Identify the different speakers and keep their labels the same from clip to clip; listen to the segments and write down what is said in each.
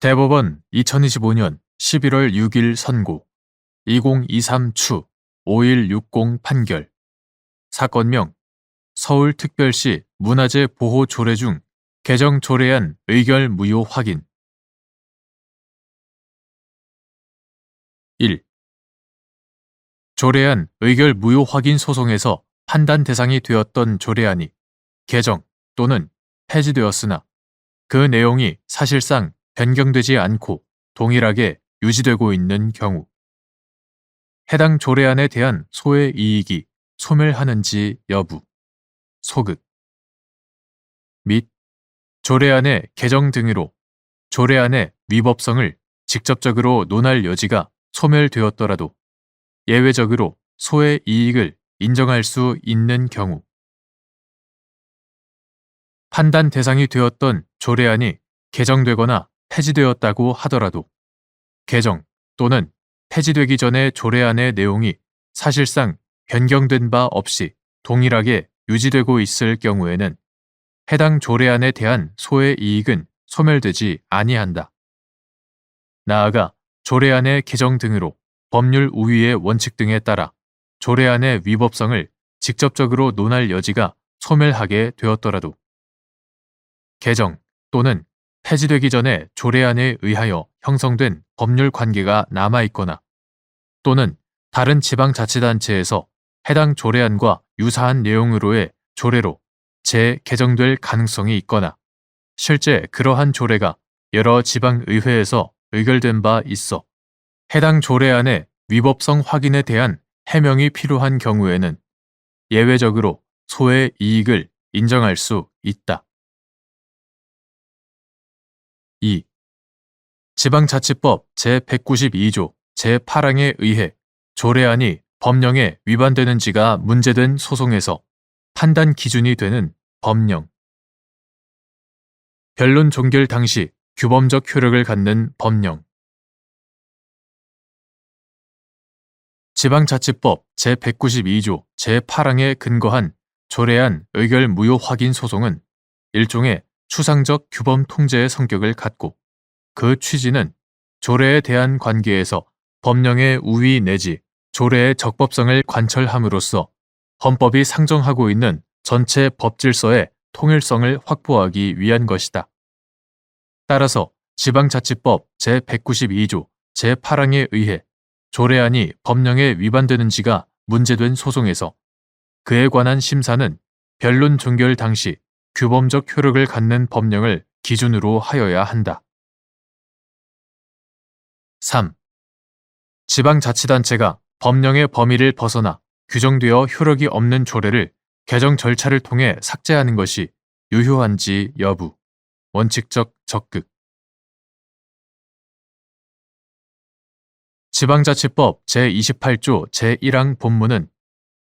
Speaker 1: 대법원 2025년 11월 6일 선고 2023 추 5160 판결 사건명 서울특별시 문화재 보호 조례 중 개정 조례안 의결 무효 확인 1. 조례안 의결 무효 확인 소송에서 판단 대상이 되었던 조례안이 개정 또는 폐지되었으나 그 내용이 사실상 변경되지 않고 동일하게 유지되고 있는 경우 해당 조례안에 대한 소의 이익이 소멸하는지 여부, 소극 및 조례안의 개정 등으로 조례안의 위법성을 직접적으로 논할 여지가 소멸되었더라도 예외적으로 소의 이익을 인정할 수 있는 경우 판단 대상이 되었던 조례안이 개정되거나 폐지되었다고 하더라도 개정 또는 폐지되기 전의 조례안의 내용이 사실상 변경된 바 없이 동일하게 유지되고 있을 경우에는 해당 조례안에 대한 소의 이익은 소멸되지 아니한다. 나아가 조례안의 개정 등으로 법률 우위의 원칙 등에 따라 조례안의 위법성을 직접적으로 논할 여지가 소멸하게 되었더라도 개정 또는 폐지되기 전에 조례안에 의하여 형성된 법률 관계가 남아있거나 또는 다른 지방자치단체에서 해당 조례안과 유사한 내용으로의 조례로 재개정될 가능성이 있거나 실제 그러한 조례가 여러 지방의회에서 의결된 바 있어 해당 조례안의 위법성 확인에 대한 해명이 필요한 경우에는 예외적으로 소의 이익을 인정할 수 있다. 2. 지방자치법 제192조 제8항에 의해 조례안이 법령에 위반되는지가 문제된 소송에서 판단 기준이 되는 법령. 변론 종결 당시 규범적 효력을 갖는 법령. 지방자치법 제192조 제8항에 근거한 조례안 의결 무효 확인 소송은 일종의 추상적 규범 통제의 성격을 갖고 그 취지는 조례에 대한 관계에서 법령의 우위 내지 조례의 적법성을 관철함으로써 헌법이 상정하고 있는 전체 법질서의 통일성을 확보하기 위한 것이다. 따라서 지방자치법 제192조 제8항에 의해 조례안이 법령에 위반되는지가 문제된 소송에서 그에 관한 심사는 변론 종결 당시 규범적 효력을 갖는 법령을 기준으로 하여야 한다. 3. 지방자치단체가 법령의 범위를 벗어나 규정되어 효력이 없는 조례를 개정 절차를 통해 삭제하는 것이 유효한지 여부, 원칙적 적극. 지방자치법 제28조 제1항 본문은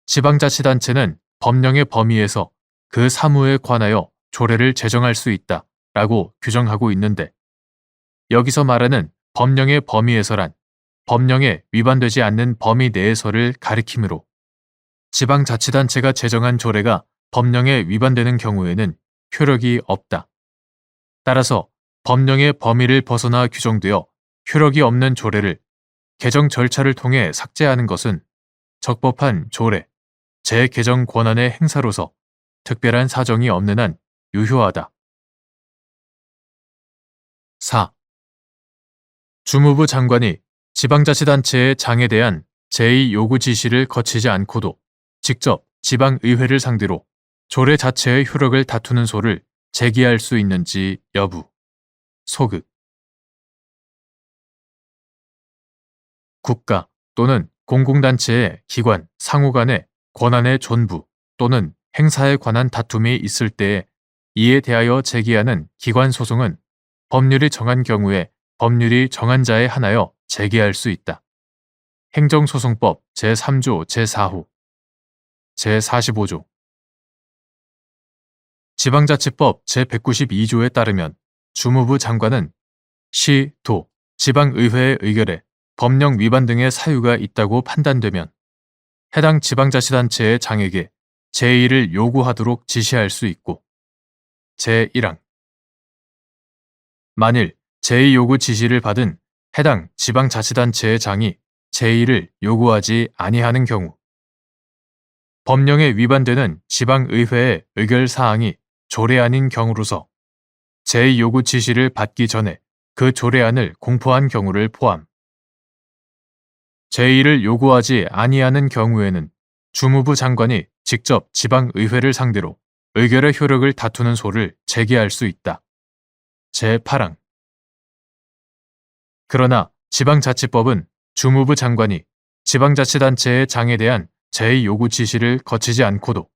Speaker 1: 지방자치단체는 법령의 범위에서 그 사무에 관하여 조례를 제정할 수 있다 라고 규정하고 있는데 여기서 말하는 법령의 범위에서란 법령에 위반되지 않는 범위 내에서를 가리키므로 지방자치단체가 제정한 조례가 법령에 위반되는 경우에는 효력이 없다. 따라서 법령의 범위를 벗어나 규정되어 효력이 없는 조례를 개정 절차를 통해 삭제하는 것은 적법한 조례, 재개정 권한의 행사로서 특별한 사정이 없는 한 유효하다. 4. 주무부 장관이 지방자치단체의 장에 대한 제2요구 지시를 거치지 않고도 직접 지방의회를 상대로 조례 자체의 효력을 다투는 소를 제기할 수 있는지 여부, 소극. 국가 또는 공공단체의 기관, 상호 간의 권한의 존부 또는 행사에 관한 다툼이 있을 때에 이에 대하여 제기하는 기관 소송은 법률이 정한 경우에 법률이 정한 자에 한하여 제기할 수 있다. 행정소송법 제3조 제4호 제45조 지방자치법 제192조에 따르면 주무부 장관은 시, 도, 지방의회의 의결에 법령 위반 등의 사유가 있다고 판단되면 해당 지방자치단체의 장에게 제1을 요구하도록 지시할 수 있고 제1항 만일 제2요구 지시를 받은 해당 지방자치단체의 장이 제2를 요구하지 아니하는 경우, 법령에 위반되는 지방의회의 의결사항이 조례안인 경우로서 제2요구 지시를 받기 전에 그 조례안을 공포한 경우를 포함. 제2를 요구하지 아니하는 경우에는 주무부 장관이 직접 지방의회를 상대로 의결의 효력을 다투는 소를 제기할 수 있다. 제8항. 그러나 지방자치법은 주무부 장관이 지방자치단체의 장에 대한 제2요구 지시를 거치지 않고도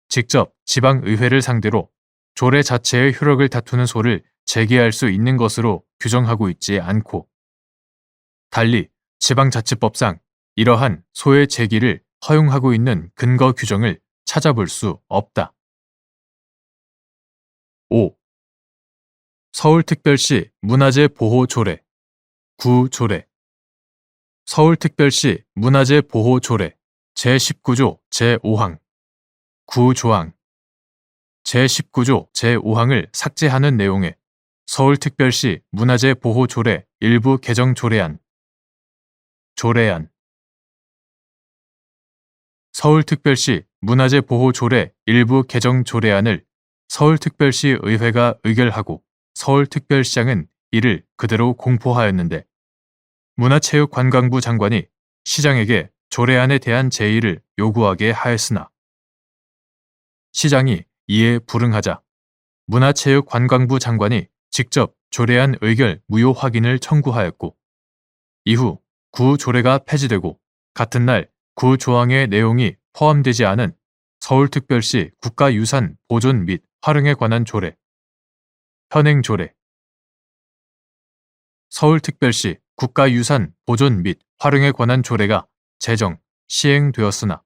Speaker 1: 직접 지방의회를 상대로 조례 자체의 효력을 다투는 소를 제기할 수 있는 것으로 규정하고 있지 않고, 달리 지방자치법상 이러한 소의 제기를 허용하고 있는 근거 규정을 찾아볼 수 없다. 5. 서울특별시 문화재 보호 조례, 구조례. 서울특별시 문화재 보호 조례 제19조 제5항, 구조항. 제19조 제5항을 삭제하는 내용의 서울특별시 문화재 보호 조례 일부 개정 조례안. 조례안. 서울특별시 문화재 보호 조례 일부 개정 조례안을 서울특별시 의회가 의결하고 서울특별시장은 이를 그대로 공포하였는데, 문화체육관광부 장관이 시장에게 조례안에 대한 제의를 요구하게 하였으나 시장이 이에 불응하자 문화체육관광부 장관이 직접 조례안 의결 무효 확인을 청구하였고, 이후 구조례가 폐지되고 같은 날 구조항의 내용이 포함되지 않은 서울특별시 국가유산 보존 및 활용에 관한 조례, 현행조례. 서울특별시 국가유산 보존 및 활용에 관한 조례가 제정, 시행되었으나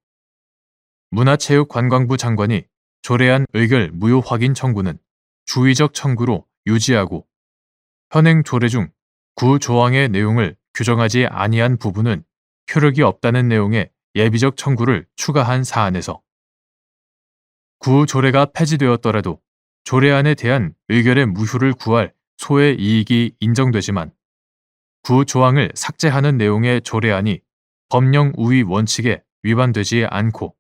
Speaker 1: 문화체육관광부 장관이 조례안 의결 무효 확인 청구는 주의적 청구로 유지하고, 현행 조례 중 구조항의 내용을 규정하지 아니한 부분은 효력이 없다는 내용의 예비적 청구를 추가한 사안에서 구조례가 폐지되었더라도 조례안에 대한 의결의 무효를 구할 소의 이익이 인정되지만 구조항을 삭제하는 내용의 조례안이 법령 우위 원칙에 위반되지 않고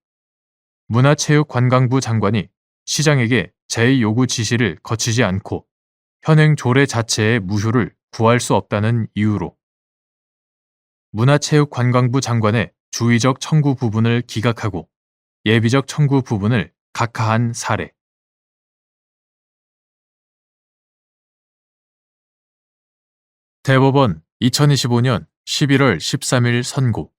Speaker 1: 문화체육관광부 장관이 시장에게 제2요구 지시를 거치지 않고 현행 조례 자체의 무효를 구할 수 없다는 이유로 문화체육관광부 장관의 주의적 청구 부분을 기각하고 예비적 청구 부분을 각하한 사례. 대법원 2025년 11월 13일 선고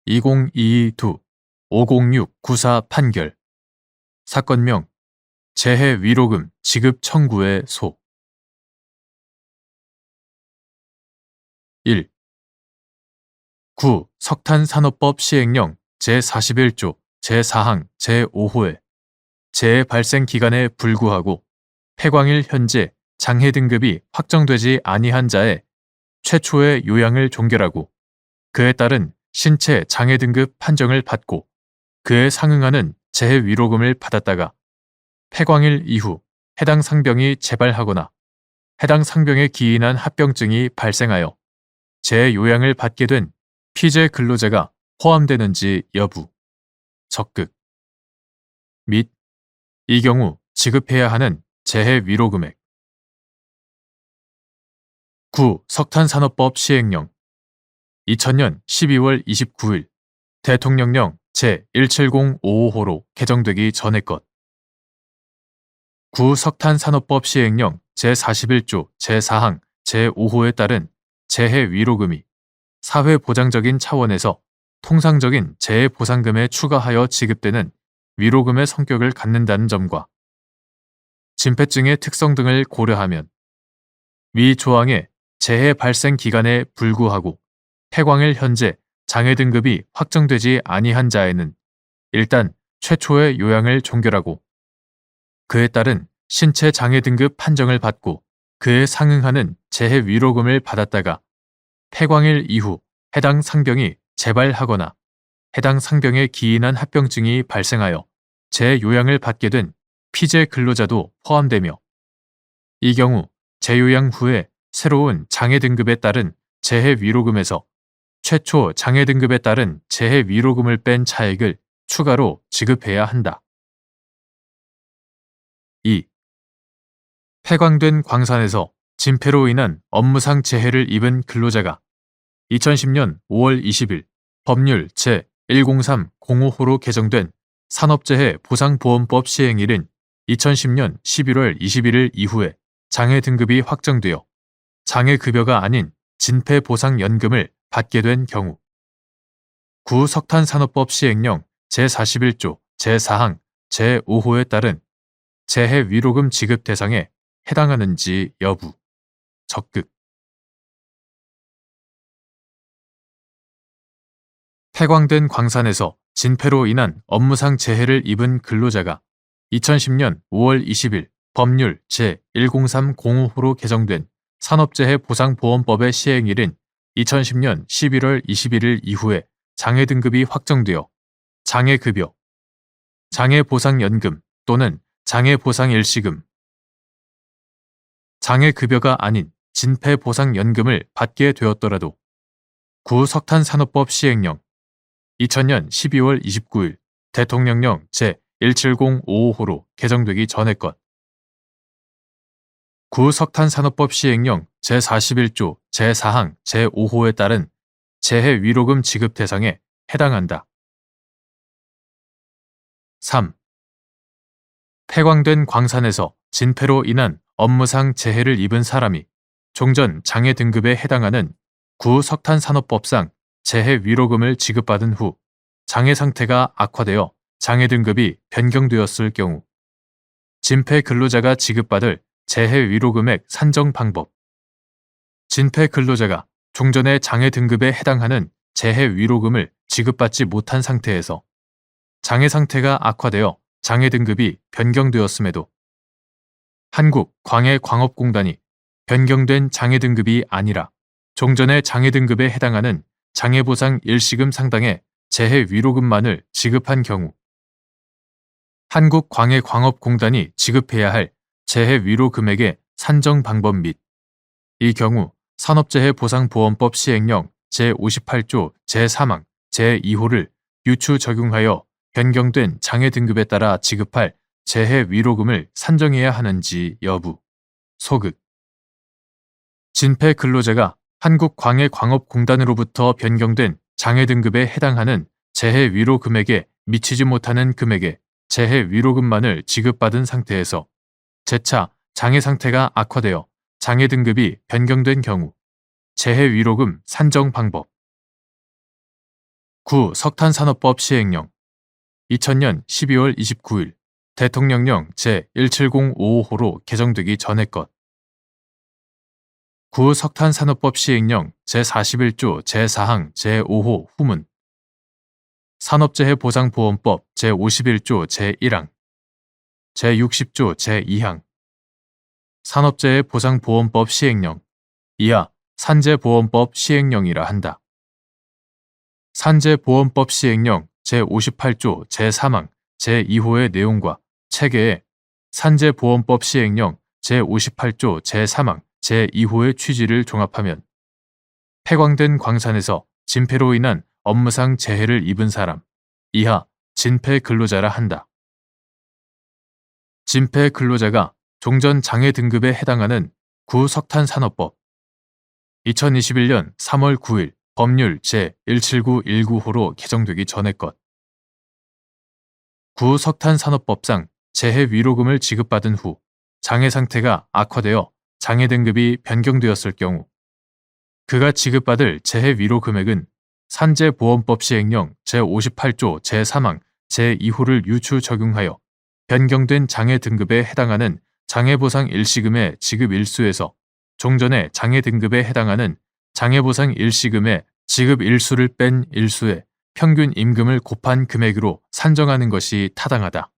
Speaker 1: 2022-5069-94 판결. 사건명 재해 위로금 지급 청구의 소. 1. 구 석탄산업법 시행령 제41조 제4항 제5호에 재해 발생 기간에 불구하고 폐광일 현재 장해 등급이 확정되지 아니한 자의 최초의 요양을 종결하고 그에 따른 신체 장해 등급 판정을 받고 그에 상응하는 재해 위로금을 받았다가 폐광일 이후 해당 상병이 재발하거나 해당 상병에 기인한 합병증이 발생하여 재요양을 받게 된 피재 근로자가 포함되는지 여부, 적극 및 이 경우 지급해야 하는 재해 위로 금액. 9. 석탄산업법 시행령 2000년 12월 29일 대통령령 제1705호로 개정되기 전의 것. 9. 석탄산업법 시행령 제41조 제4항 제5호에 따른 재해 위로금이 사회보장적인 차원에서 통상적인 재해보상금에 추가하여 지급되는 위로금의 성격을 갖는다는 점과 진폐증의 특성 등을 고려하면 위 조항의 재해 발생 기간에 불구하고 폐광일 현재 장해 등급이 확정되지 아니한 자에는 일단 최초의 요양을 종결하고 그에 따른 신체 장해 등급 판정을 받고 그에 상응하는 재해 위로금을 받았다가 폐광일 이후 해당 상병이 재발하거나 해당 상병에 기인한 합병증이 발생하여 재요양을 받게 된 피재 근로자도 포함되며 이 경우 재요양 후에 새로운 장애 등급에 따른 재해 위로금에서 최초 장애 등급에 따른 재해 위로금을 뺀 차액을 추가로 지급해야 한다. 2. 폐광된 광산에서 진폐로 인한 업무상 재해를 입은 근로자가 2010년 5월 20일 법률 제103-05호로 개정된 산업재해 보상보험법 시행일인 2010년 11월 21일 이후에 장애 등급이 확정되어 장애급여가 아닌 진폐보상연금을 받게 된 경우 구석탄산업법 시행령 제41조 제4항 제5호에 따른 재해 위로금 지급 대상에 해당하는지 여부, 적극. 폐광된 광산에서 진폐로 인한 업무상 재해를 입은 근로자가 2010년 5월 20일 법률 제103-05호로 개정된 산업재해보상보험법의 시행일인 2010년 11월 21일 이후에 장애 등급이 확정되어 장애급여, 장애보상연금 또는 장애보상일시금, 장애급여가 아닌 진폐보상연금을 받게 되었더라도 구석탄산업법 시행령 2000년 12월 29일 대통령령 제17055호로 개정되기 전의 것 구석탄산업법 시행령 제41조 제4항 제5호에 따른 재해 위로금 지급 대상에 해당한다. 3. 폐광된 광산에서 진폐로 인한 업무상 재해를 입은 사람이 종전 장애 등급에 해당하는 구석탄산업법상 재해 위로금을 지급받은 후 장애 상태가 악화되어 장애 등급이 변경되었을 경우 진폐 근로자가 지급받을 재해 위로금액 산정 방법 진폐 근로자가 종전의 장애 등급에 해당하는 재해 위로금을 지급받지 못한 상태에서 장애 상태가 악화되어 장애 등급이 변경되었음에도 한국광해광업공단이 변경된 장애 등급이 아니라 종전의 장애 등급에 해당하는 장애보상 일시금 상당의 재해 위로금만을 지급한 경우 한국광해광업공단이 지급해야 할 재해 위로 금액의 산정 방법 및 이 경우 산업재해보상보험법 시행령 제58조 제3항 제2호를 유추 적용하여 변경된 장애 등급에 따라 지급할 재해 위로금을 산정해야 하는지 여부, 소극. 진폐 근로자가 한국광해광업공단으로부터 변경된 장애 등급에 해당하는 재해 위로 금액에 미치지 못하는 금액의 재해 위로금만을 지급받은 상태에서 재차 장애 상태가 악화되어 장애 등급이 변경된 경우 재해 위로금 산정 방법 9. 석탄산업법 시행령 2000년 12월 29일 대통령령 제17055호로 개정되기 전의 것 9. 석탄산업법 시행령 제41조 제4항 제5호 후문 산업재해보상보험법 제51조 제1항 제60조 제2항 산업재해보상보험법 시행령 이하 산재보험법 시행령이라 한다. 산재보험법 시행령 제58조 제3항 제2호의 내용과 체계에 산재보험법 시행령 제58조 제3항 제2호의 취지를 종합하면 폐광된 광산에서 진폐로 인한 업무상 재해를 입은 사람 이하 진폐 근로자라 한다. 진폐 근로자가 종전 장애 등급에 해당하는 구석탄산업법 2021년 3월 9일 법률 제17919호로 개정되기 전의 것 구석탄산업법상 재해 위로금을 지급받은 후 장애 상태가 악화되어 장애 등급이 변경되었을 경우 그가 지급받을 재해 위로 금액은 산재보험법 시행령 제58조 제3항 제2호를 유추 적용하여 변경된 장애 등급에 해당하는 장애보상 일시금의 지급 일수에서 종전의 장애 등급에 해당하는 장애보상 일시금의 지급 일수를 뺀 일수의 평균 임금을 곱한 금액으로 산정하는 것이 타당하다.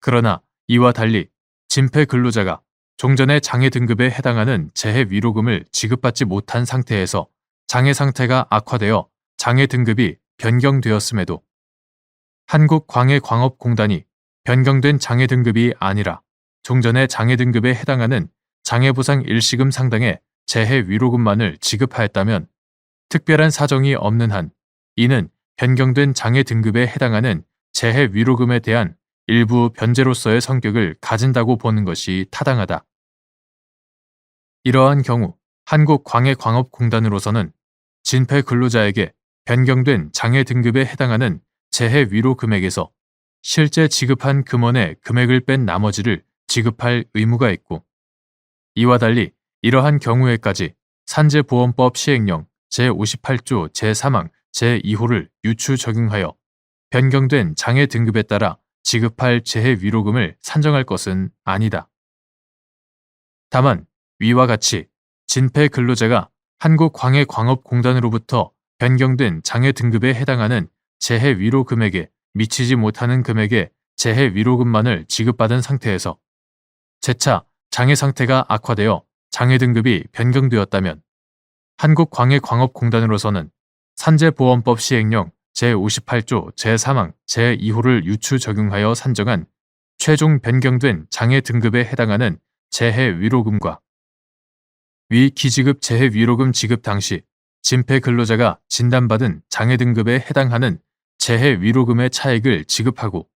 Speaker 1: 그러나 이와 달리 진폐 근로자가 종전의 장애 등급에 해당하는 재해 위로금을 지급받지 못한 상태에서 장애 상태가 악화되어 장애 등급이 변경되었음에도 한국광해광업공단이 변경된 장애 등급이 아니라 종전의 장애 등급에 해당하는 장애보상 일시금 상당의 재해 위로금만을 지급하였다면 특별한 사정이 없는 한 이는 변경된 장애 등급에 해당하는 재해 위로금에 대한 일부 변제로서의 성격을 가진다고 보는 것이 타당하다. 이러한 경우 한국광해광업공단으로서는 진폐 근로자에게 변경된 장애 등급에 해당하는 재해 위로 금액에서 실제 지급한 금원의 금액을 뺀 나머지를 지급할 의무가 있고, 이와 달리 이러한 경우에까지 산재보험법 시행령 제58조 제3항 제2호를 유추 적용하여 변경된 장애 등급에 따라 지급할 재해 위로금을 산정할 것은 아니다. 다만 위와 같이 진폐 근로자가 한국광해광업공단으로부터 변경된 장애 등급에 해당하는 재해 위로 금액에 미치지 못하는 금액의 재해 위로금만을 지급받은 상태에서 재차 장애 상태가 악화되어 장애 등급이 변경되었다면 한국광해광업공단으로서는 산재보험법 시행령 제58조 제3항 제2호를 유추 적용하여 산정한 최종 변경된 장애 등급에 해당하는 재해 위로금과 위 기지급 재해 위로금 지급 당시 진폐 근로자가 진단받은 장애 등급에 해당하는 재해 위로금의 차액을 지급하고,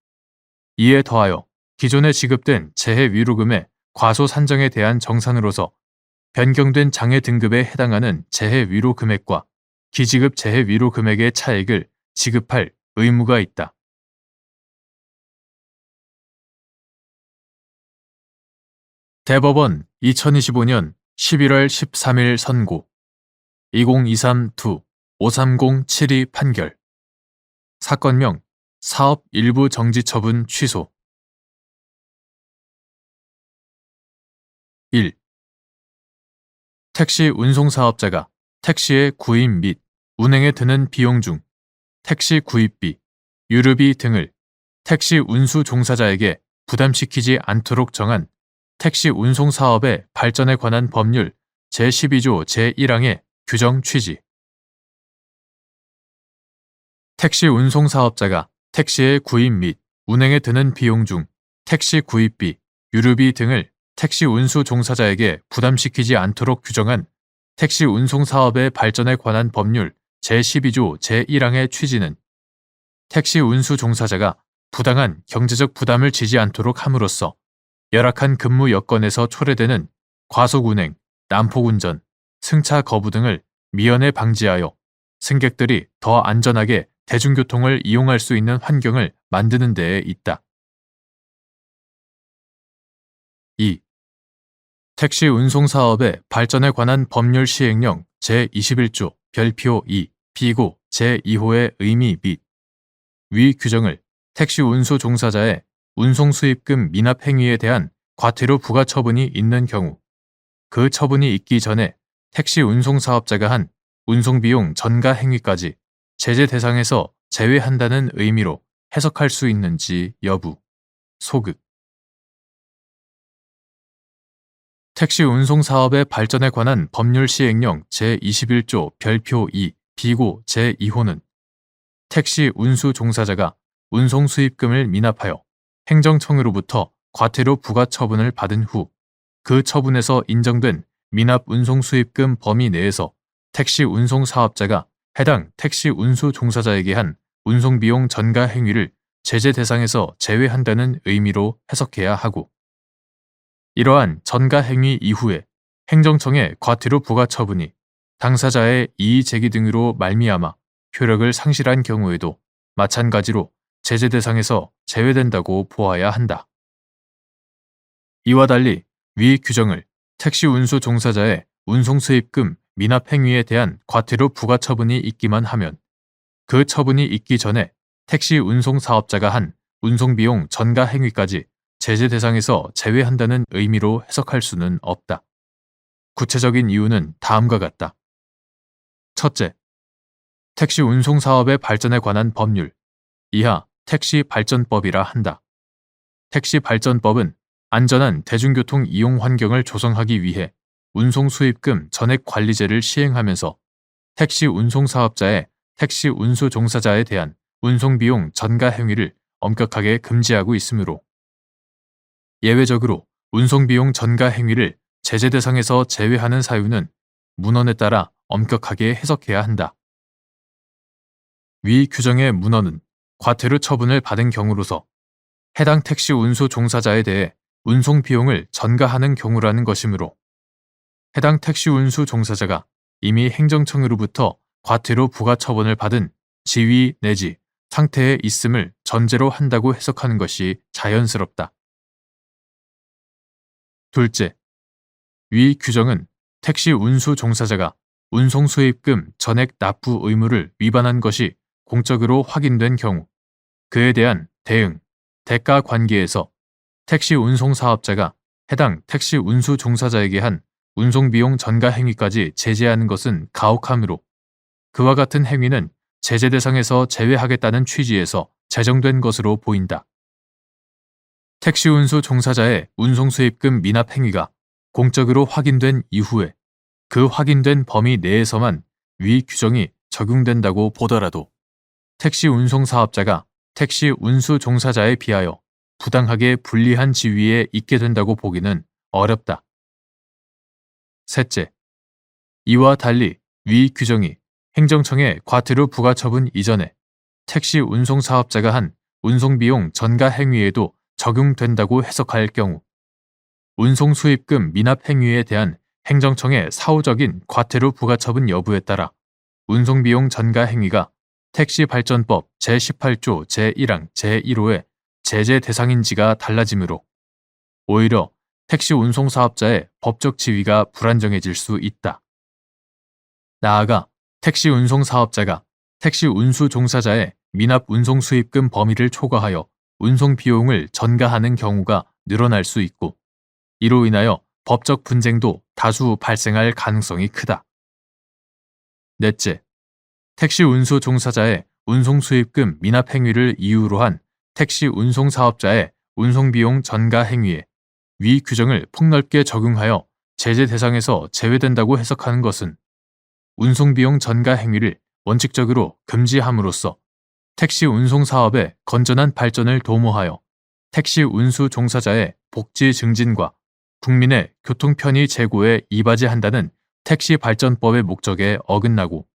Speaker 1: 이에 더하여 기존에 지급된 재해 위로금의 과소 산정에 대한 정산으로서 변경된 장애 등급에 해당하는 재해 위로 금액과 기지급 재해 위로 금액의 차액을 지급할 의무가 있다. 대법원 2025년 11월 13일 선고 2023-53072 판결 사건명 사업 일부 정지 처분 취소 1. 택시 운송사업자가 택시의 구입 및 운행에 드는 비용 중 택시 구입비, 유류비 등을 택시 운수 종사자에게 부담시키지 않도록 정한 택시 운송사업의 발전에 관한 법률 제12조 제1항의 규정 취지. 택시 운송사업자가 택시의 구입 및 운행에 드는 비용 중 택시 구입비, 유류비 등을 택시 운수 종사자에게 부담시키지 않도록 규정한 택시 운송사업의 발전에 관한 법률 제12조 제1항의 취지는 택시 운수 종사자가 부당한 경제적 부담을 지지 않도록 함으로써 열악한 근무 여건에서 초래되는 과속운행, 난폭운전, 승차 거부 등을 미연에 방지하여 승객들이 더 안전하게 대중교통을 이용할 수 있는 환경을 만드는 데에 있다. 2. 택시 운송사업의 발전에 관한 법률 시행령 제21조 별표 2 비고 제2호의 의미 및 위 규정을 택시 운수 종사자의 운송수입금 미납 행위에 대한 과태료 부과 처분이 있는 경우 그 처분이 있기 전에 택시 운송사업자가 한 운송비용 전가 행위까지 제재 대상에서 제외한다는 의미로 해석할 수 있는지 여부. 소극. 택시 운송사업의 발전에 관한 법률 시행령 제21조 별표 2 비고 제2호는 택시 운수 종사자가 운송 수입금을 미납하여 행정청으로부터 과태료 부과 처분을 받은 후 그 처분에서 인정된 미납 운송 수입금 범위 내에서 택시 운송 사업자가 해당 택시 운수 종사자에게 한 운송비용 전가 행위를 제재 대상에서 제외한다는 의미로 해석해야 하고, 이러한 전가 행위 이후에 행정청의 과태료 부과 처분이 당사자의 이의 제기 등으로 말미암아 효력을 상실한 경우에도 마찬가지로 제재 대상에서 제외된다고 보아야 한다. 이와 달리 위 규정을 택시 운수 종사자의 운송 수입금 미납 행위에 대한 과태료 부과 처분이 있기만 하면 그 처분이 있기 전에 택시 운송 사업자가 한 운송비용 전가 행위까지 제재 대상에서 제외한다는 의미로 해석할 수는 없다. 구체적인 이유는 다음과 같다. 첫째, 택시 운송 사업의 발전에 관한 법률 이하 택시 발전법이라 한다. 택시 발전법은 안전한 대중교통 이용 환경을 조성하기 위해 운송 수입금 전액 관리제를 시행하면서 택시 운송 사업자의 택시 운수 종사자에 대한 운송비용 전가 행위를 엄격하게 금지하고 있으므로 예외적으로 운송비용 전가 행위를 제재 대상에서 제외하는 사유는 문헌에 따라 엄격하게 해석해야 한다. 위 규정의 문헌은 과태료 처분을 받은 경우로서 해당 택시 운수 종사자에 대해 운송 비용을 전가하는 경우라는 것이므로 해당 택시 운수 종사자가 이미 행정청으로부터 과태료 부과 처분을 받은 지위 내지 상태에 있음을 전제로 한다고 해석하는 것이 자연스럽다. 둘째, 위 규정은 택시 운수 종사자가 운송 수입금 전액 납부 의무를 위반한 것이 공적으로 확인된 경우 그에 대한 대응, 대가 관계에서 택시 운송 사업자가 해당 택시 운수 종사자에게 한 운송비용 전가 행위까지 제재하는 것은 가혹하므로 그와 같은 행위는 제재 대상에서 제외하겠다는 취지에서 제정된 것으로 보인다. 택시 운수 종사자의 운송 수입금 미납 행위가 공적으로 확인된 이후에 그 확인된 범위 내에서만 위 규정이 적용된다고 보더라도 택시 운송 사업자가 택시 운수 종사자에 비하여 부당하게 불리한 지위에 있게 된다고 보기는 어렵다. 셋째, 이와 달리 위 규정이 행정청의 과태료 부과 처분 이전에 택시 운송 사업자가 한 운송비용 전가 행위에도 적용된다고 해석할 경우 운송 수입금 미납 행위에 대한 행정청의 사후적인 과태료 부과 처분 여부에 따라 운송비용 전가 행위가 택시발전법 제18조 제1항 제1호의 제재 대상인지가 달라지므로 오히려 택시 운송 사업자의 법적 지위가 불안정해질 수 있다. 나아가 택시 운송 사업자가 택시 운수 종사자의 미납 운송 수입금 범위를 초과하여 운송 비용을 전가하는 경우가 늘어날 수 있고 이로 인하여 법적 분쟁도 다수 발생할 가능성이 크다. 넷째, 택시 운수 종사자의 운송 수입금 미납 행위를 이유로 한 택시 운송 사업자의 운송비용 전가 행위에 위 규정을 폭넓게 적용하여 제재 대상에서 제외된다고 해석하는 것은 운송비용 전가 행위를 원칙적으로 금지함으로써 택시 운송 사업의 건전한 발전을 도모하여 택시 운수 종사자의 복지 증진과 국민의 교통 편의 제고에 이바지한다는 택시발전법의 목적에 어긋나고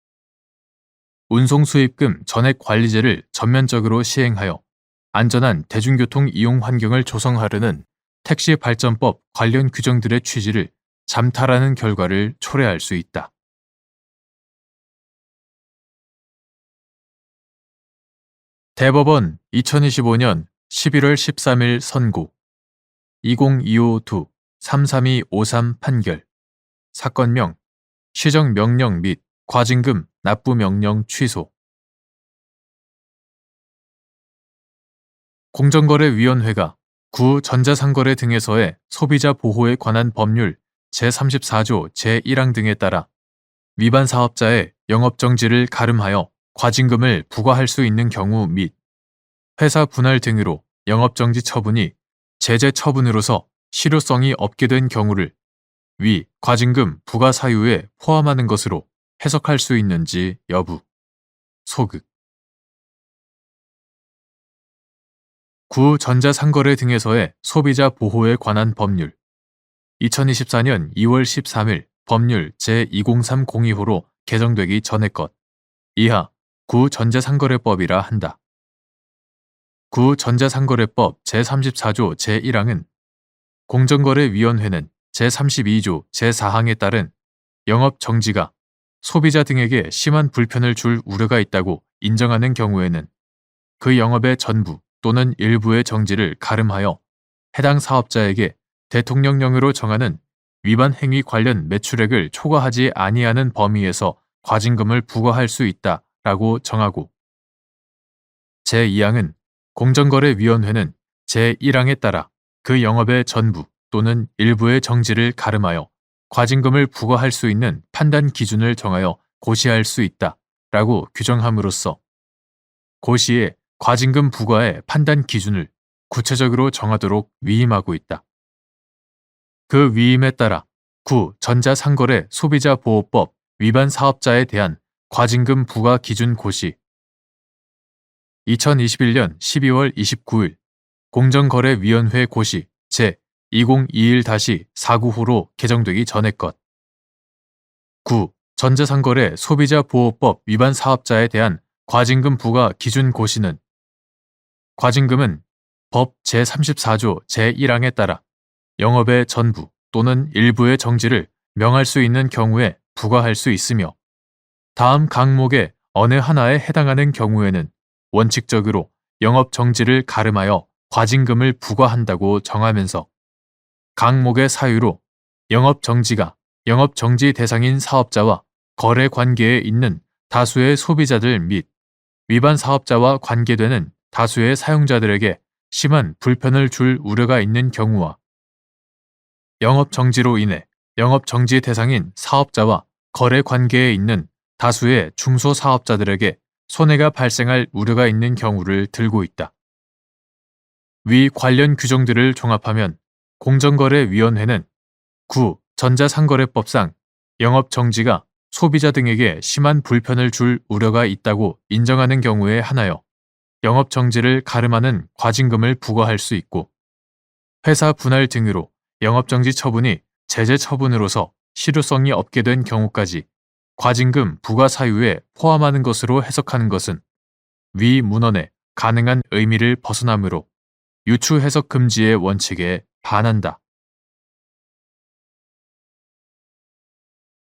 Speaker 1: 운송 수입금 전액 관리제를 전면적으로 시행하여 안전한 대중교통 이용 환경을 조성하려는 택시발전법 관련 규정들의 취지를 잠탈하는 결과를 초래할 수 있다. 대법원 2025년 11월 13일 선고 2025-2-33253 판결 사건명 시정명령 및 과징금 납부명령 취소 공정거래위원회가 구 전자상거래 등에서의 소비자 보호에 관한 법률 제34조 제1항 등에 따라 위반 사업자의 영업정지를 가름하여 과징금을 부과할 수 있는 경우 및 회사 분할 등으로 영업정지 처분이 제재 처분으로서 실효성이 없게 된 경우를 위 과징금 부과 사유에 포함하는 것으로 해석할 수 있는지 여부. 소극. 구 전자상거래 등에서의 소비자 보호에 관한 법률 2024년 2월 13일 법률 제203025로 개정되기 전의 것 이하 구 전자상거래법이라 한다. 구 전자상거래법 제34조 제1항은 공정거래위원회는 제32조 제4항에 따른 영업정지가 소비자 등에게 심한 불편을 줄 우려가 있다고 인정하는 경우에는 그 영업의 전부 또는 일부의 정지를 가름하여 해당 사업자에게 대통령령으로 정하는 위반 행위 관련 매출액을 초과하지 아니하는 범위에서 과징금을 부과할 수 있다라고 정하고 제2항은 공정거래위원회는 제1항에 따라 그 영업의 전부 또는 일부의 정지를 가름하여 과징금을 부과할 수 있는 판단 기준을 정하여 고시할 수 있다라고 규정함으로써 고시의 과징금 부과의 판단 기준을 구체적으로 정하도록 위임하고 있다. 그 위임에 따라 구 전자상거래 소비자보호법 위반 사업자에 대한 과징금 부과 기준 고시 2021년 12월 29일 공정거래위원회 고시 2021-49호로 개정되기 전의 것. 9. 전자상거래 소비자보호법 위반 사업자에 대한 과징금 부과 기준 고시는 과징금은 법 제34조 제1항에 따라 영업의 전부 또는 일부의 정지를 명할 수 있는 경우에 부과할 수 있으며 다음 항목의 어느 하나에 해당하는 경우에는 원칙적으로 영업 정지를 가름하여 과징금을 부과한다고 정하면서 항목의 사유로 영업 정지가 영업 정지 대상인 사업자와 거래 관계에 있는 다수의 소비자들 및 위반 사업자와 관계되는 다수의 사용자들에게 심한 불편을 줄 우려가 있는 경우와 영업 정지로 인해 영업 정지 대상인 사업자와 거래 관계에 있는 다수의 중소사업자들에게 손해가 발생할 우려가 있는 경우를 들고 있다. 위 관련 규정들을 종합하면 공정거래위원회는 9. 전자상거래법상 영업정지가 소비자 등에게 심한 불편을 줄 우려가 있다고 인정하는 경우에 한하여 영업정지를 가름하는 과징금을 부과할 수 있고 회사 분할 등으로 영업정지 처분이 제재 처분으로서 실효성이 없게 된 경우까지 과징금 부과 사유에 포함하는 것으로 해석하는 것은 위 문헌의 가능한 의미를 벗어나므로 유추 해석 금지의 원칙에 반한다.